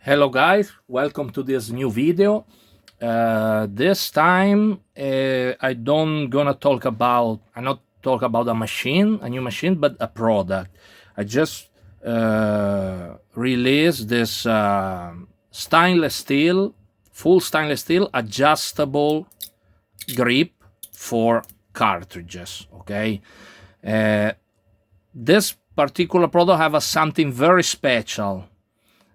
Hello guys, welcome to this new video. This time I don't gonna talk about a new machine, but a product. I just released this full stainless steel adjustable grip for cartridges. Okay, this particular product have something very special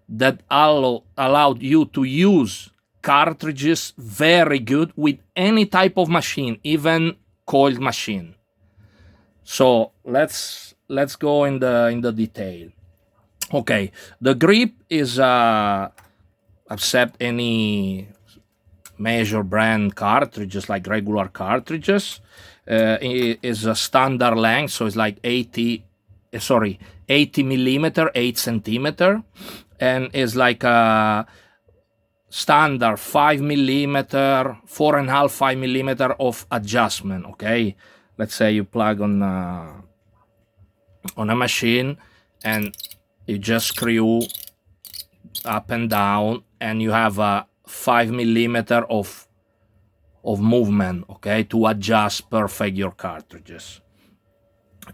that allowed you to use cartridges very good with any type of machine, even coiled machine. So let's go in the detail. Okay, the grip is accept any major brand cartridges like regular cartridges. Is a standard length, so it's like 80 millimeter, 8 centimeter, and is like a standard 5 millimeter, 4.5, 5 millimeter of adjustment. Okay, let's say you plug on a machine and you just screw up and down, and you have a 5 millimeter of movement, okay, to adjust perfect your cartridges.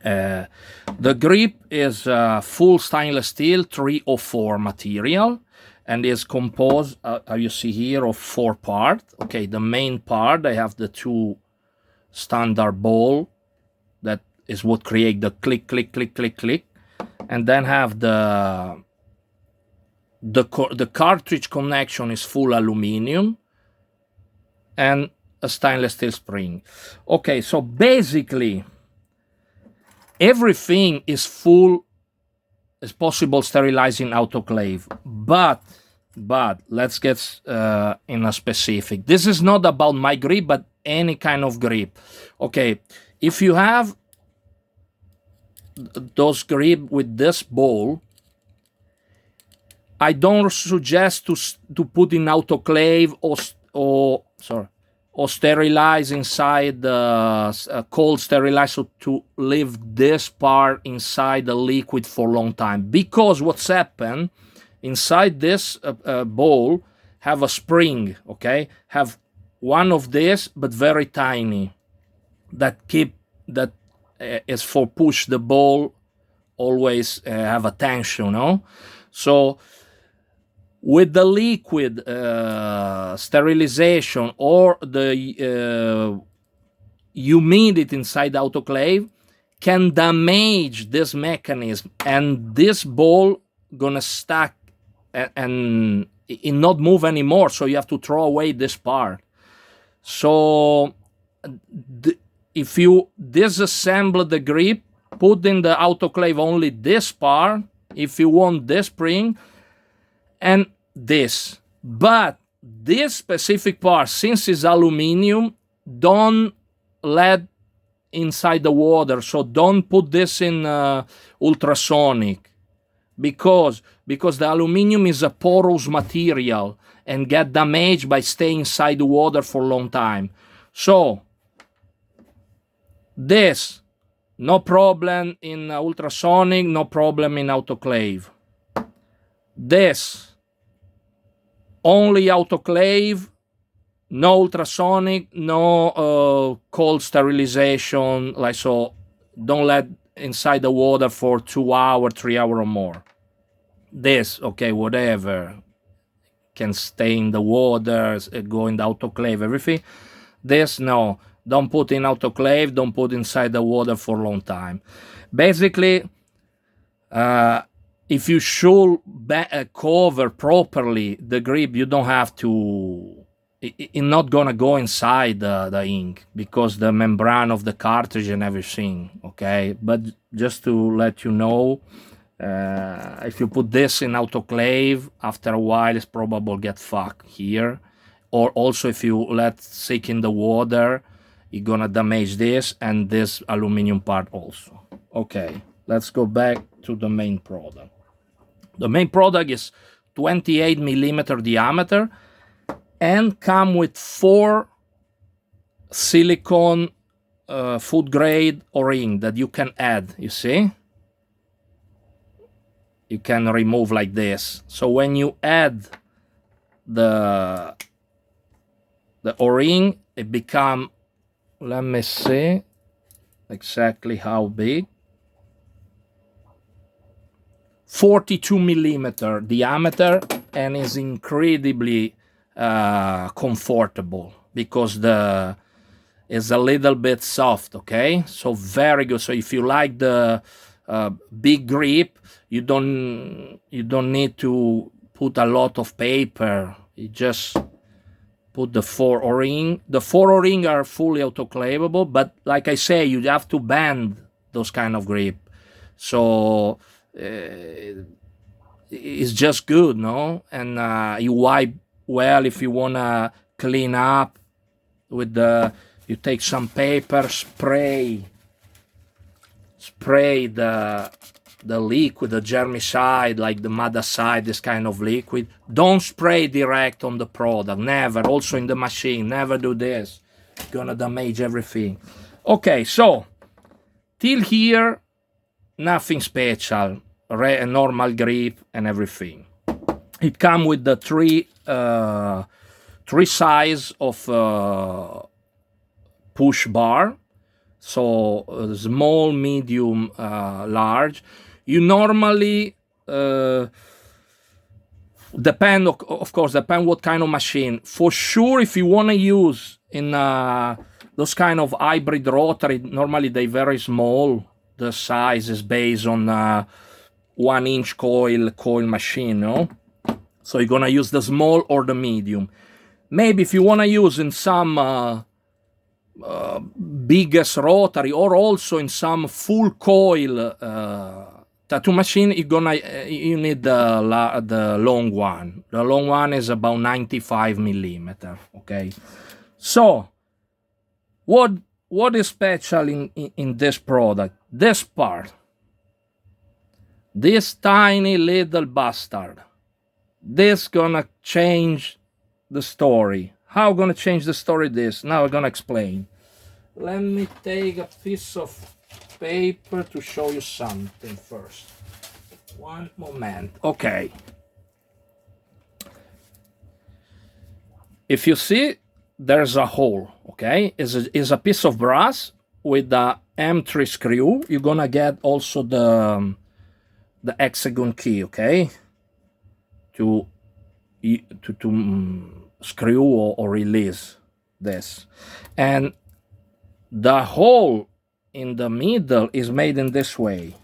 The grip is full stainless steel 304 material, and is composed, you see here, of 4 parts. Okay, the main part, I have the 2 standard ball that is what create the click, click, click, click, click, and then have the cartridge connection is full aluminum and a stainless steel spring. Okay, so basically everything is full as possible sterilizing autoclave, but let's get in a specific. This is not about my grip, but any kind of grip. Okay, if you have those grip with this ball, I don't suggest to put in autoclave or sterilize inside the cold sterilizer to leave this part inside the liquid for a long time. Because what's happened inside this bowl have a spring, okay? Have one of this, but very tiny, that is for push the bowl, always have a tension, no? So with the liquid sterilization or the humidity inside the autoclave can damage this mechanism, and this ball gonna stuck and it not move anymore, so you have to throw away this part. So if you disassemble the grip, put in the autoclave only this part if you want this spring and this. But this specific part, since it's aluminum, don't let inside the water, so don't put this in ultrasonic, because the aluminum is a porous material and get damaged by staying inside the water for a long time. So this, no problem in ultrasonic, no problem in autoclave. This, only autoclave, no ultrasonic, no cold sterilization, like so. Don't let inside the water for 2 hours, 3 hours or more. This, okay, whatever, can stay in the water, go in the autoclave, everything. This, no, don't put in autoclave, don't put inside the water for a long time. Basically, if you should cover properly the grip, you don't have to. It's not gonna go inside the ink, because the membrane of the cartridge and everything. Okay, but just to let you know, if you put this in autoclave, after a while it's probably get fucked here. Or also if you let sit in the water, you're gonna damage this and this aluminum part also. Okay, let's go back to the main product. The main product is 28 millimeter diameter and come with 4 silicone food grade O-ring that you can add. You see, you can remove like this. So when you add the O-ring, it become, let me see exactly how big, 42 millimeter diameter, and is incredibly comfortable because is a little bit soft. Okay, so very good. So if you like the big grip, you don't need to put a lot of paper. You just put the 4 O-ring. The 4 O-ring are fully autoclavable, but like I say, you have to bend those kind of grip. So it's just good, no? And you wipe well if you wanna clean up with you take some paper, spray the liquid, the germicide, like the Madacide, this kind of liquid. Don't spray direct on the product, never. Also in the machine, never do this. It's gonna damage everything. Okay, so till here, nothing special, a normal grip and everything. It comes with the three size of push bar. So small, medium, large. You normally depend, of course, depend what kind of machine. For sure, if you want to use in those kind of hybrid rotary, normally they very small. The size is based on 1-inch coil machine, no? So you're gonna use the small or the medium. Maybe if you want to use in some biggest rotary, or also in some full coil tattoo machine, you need the long one. The long one is about 95 millimeter. Okay, so what is special in this product? This part, this tiny little bastard, this gonna change the story. How gonna change the story? This now I'm gonna explain. Let me take a piece of paper to show you something first. One moment. Okay. If you see, there's a hole. Okay, is a piece of brass with the M3 screw. You're gonna get also the hexagon key. Okay, to screw or release this. And the hole in the middle is made in this way.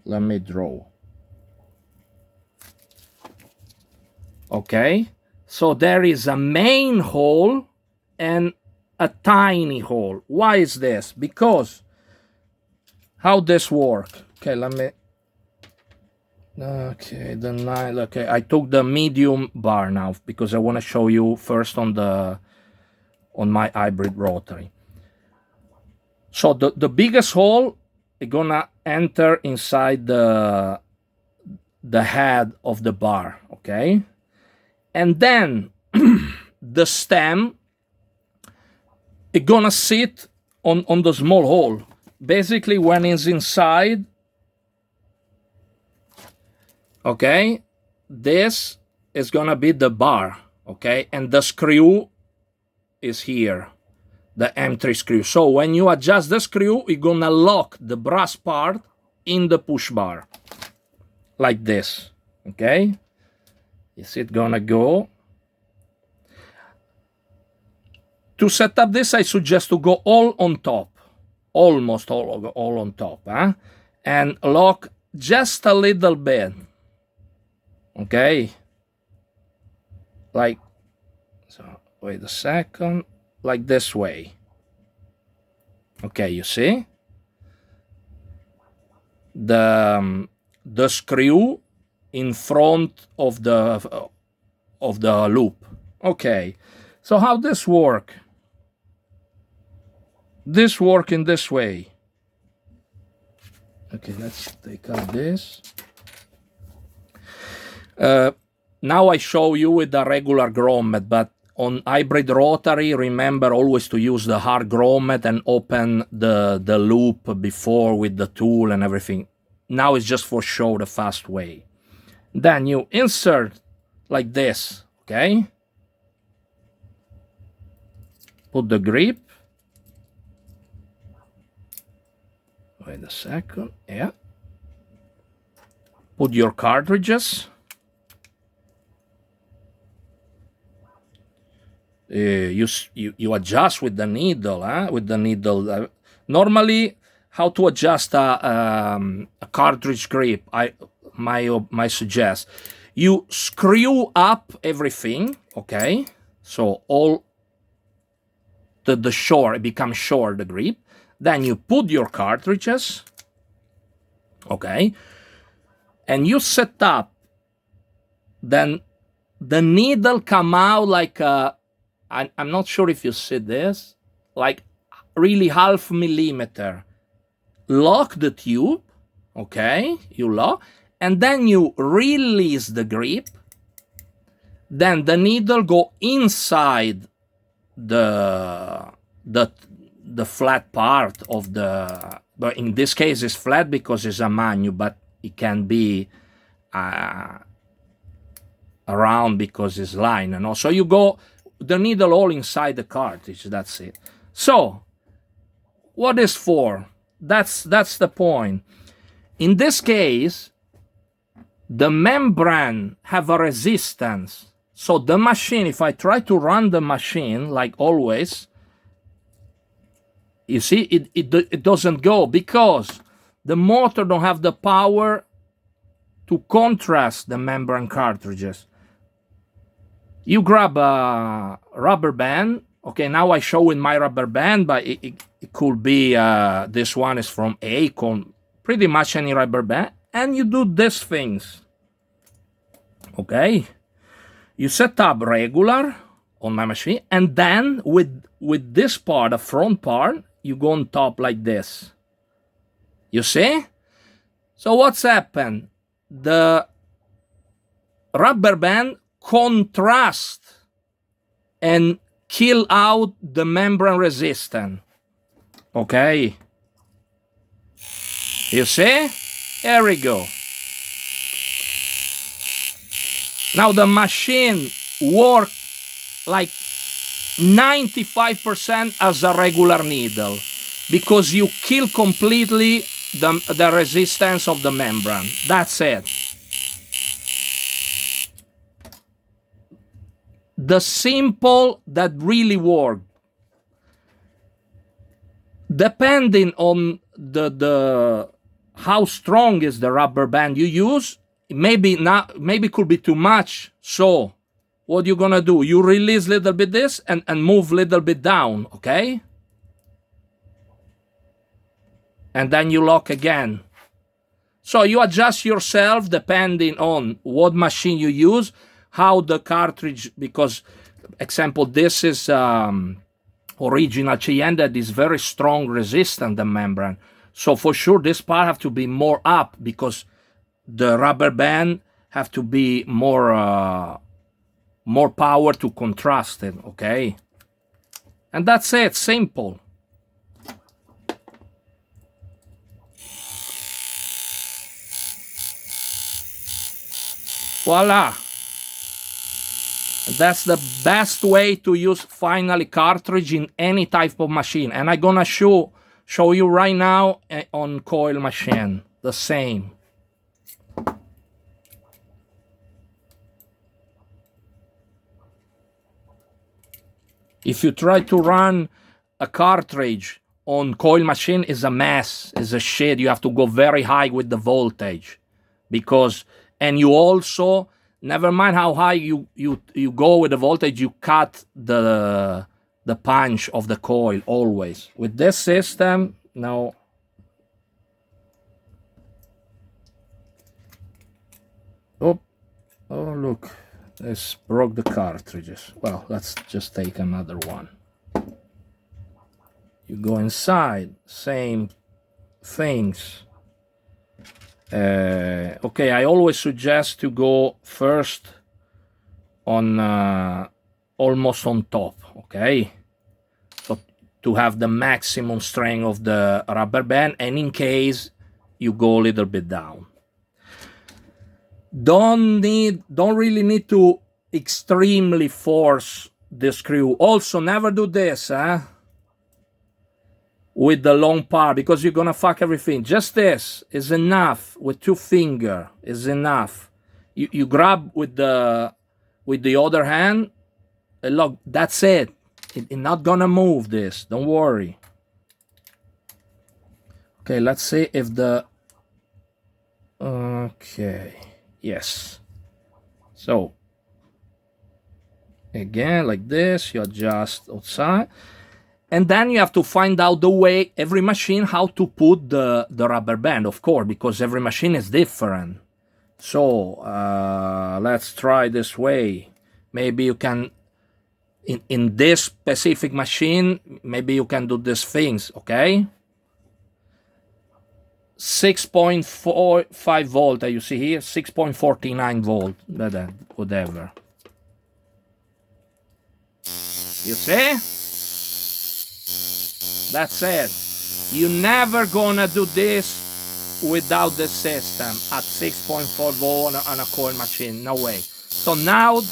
Let me draw. Okay, so there is a main hole and a tiny hole. Why is this? Because how this work? Okay, let me. Okay, okay, I took the medium bar now because I want to show you first on my hybrid rotary. So the biggest hole is gonna enter inside the head of the bar. Okay, and then the stem is gonna sit on the small hole. Basically, when it's inside. Okay, this is gonna be the bar, okay, and the screw is here, the M3 screw. So when you adjust the screw, you're gonna lock the brass part in the push bar, like this, okay? Is it gonna go? To set up this, I suggest to go all on top, almost all on top, huh? And lock just a little bit. Okay, like, so wait a second, like this way. Okay, you see the screw in front of the loop. Okay, so how this work? This work in this way. Okay, let's take out this. Now I show you with the regular grommet, but on hybrid rotary, remember always to use the hard grommet and open the loop before with the tool and everything. Now it's just for show the fast way. Then you insert like this, okay? Put the grip. Wait a second, yeah. Put your cartridges. You adjust with the needle, huh? With the needle. Normally, how to adjust a cartridge grip? My suggest. You screw up everything, okay? So all the short, it becomes short, the grip. Then you put your cartridges, okay? And you set up. Then the needle come out like I'm not sure if you see this, like really 0.5 millimeter. Lock the tube, okay? You lock, and then you release the grip. Then the needle go inside the flat part of the, but in this case it's flat because it's a manual, but it can be around because it's line, you know. So you go the needle all inside the cartridge. That's it. So what is for? That's the point. In this case, the membrane have a resistance. So the machine, if I try to run the machine like always, you see, it doesn't go because the motor don't have the power to contrast the membrane cartridges. You grab a rubber band. Okay, now I show in my rubber band, but it could be, this one is from Acon, pretty much any rubber band. And you do these things. Okay? You set up regular on my machine, and then with this part, the front part, you go on top like this. You see? So what's happened? The rubber band contrast and kill out the membrane resistance. Okay? You see? Here we go. Now the machine works like 95% as a regular needle because you kill completely the resistance of the membrane. That's it. The simple that really work. Depending on the how strong is the rubber band you use, maybe could be too much. So what you're gonna do, you release a little bit this and move a little bit down, okay? And then you lock again. So you adjust yourself depending on what machine you use, how the cartridge, because example, this is original Cheyenne that is very strong resistant the membrane. So for sure this part have to be more up because the rubber band have to be more power to contrast it, okay? And that's it, simple. Voila. That's the best way to use finally cartridge in any type of machine. And I'm gonna show you right now on coil machine, the same. If you try to run a cartridge on coil machine, is a mess, is a shit. You have to go very high with the voltage because, and you also, never mind how high you go with the voltage, you cut the punch of the coil always. With this system, no. Oh, look, this broke the cartridges. Well, let's just take another one. You go inside, same things. Okay, I always suggest to go first on almost on top, okay? So to have the maximum strength of the rubber band, and in case you go a little bit down. Don't really need to extremely force the screw. Also, never do this, with the long part, because you're gonna fuck everything. Just this is enough. With 2 fingers is enough. You grab with the other hand. Look, that's it. It's not gonna move this. Don't worry. Okay, let's see if the... Okay, yes. So, again, like this, you adjust outside. And then you have to find out the way, every machine, how to put the rubber band, of course, because every machine is different. So, let's try this way. Maybe you can, in this specific machine, maybe you can do these things, okay? 6.45 volt, you see here, 6.49 volt, whatever. You see? That's it. You're never gonna do this without the system at 6.4 volt on a coil machine, no way. So now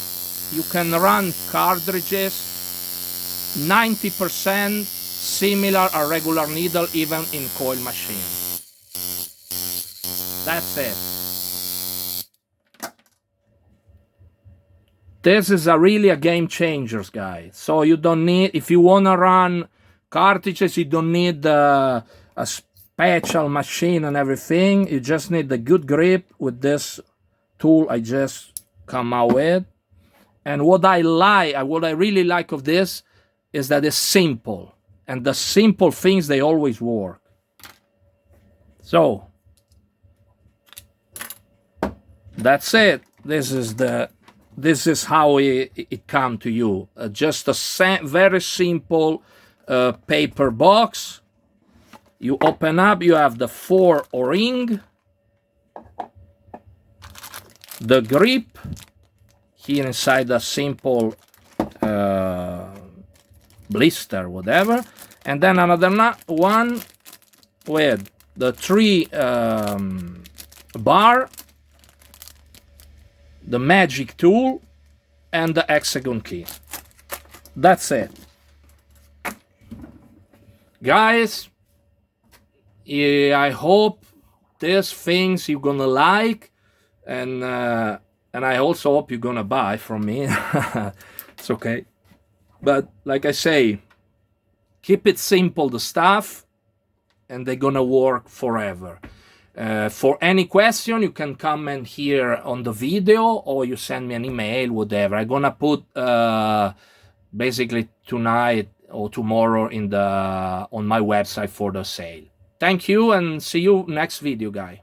you can run cartridges 90% similar a regular needle even in coil machine. That's it. This is really a game changer, guys. So you don't need, if you wanna run cartridges, you don't need a special machine and everything. You just need the good grip with this tool I just come out with. And what I really like of this is that it's simple. And the simple things, they always work. So, that's it. This is how it come to you. Just a very simple paper box. You open up, you have the 4 O-ring, the grip, here inside a simple blister, whatever, and then another one with the 3 bar, the magic tool, and the hexagon key. That's it. Guys, I hope these things you're gonna like, and I also hope you're gonna buy from me. It's okay. But like I say, keep it simple, the stuff, and they're gonna work forever. For any question, you can comment here on the video, or you send me an email, whatever. I'm gonna put basically tonight or tomorrow on my website for the sale. Thank you, and see you next video, guy.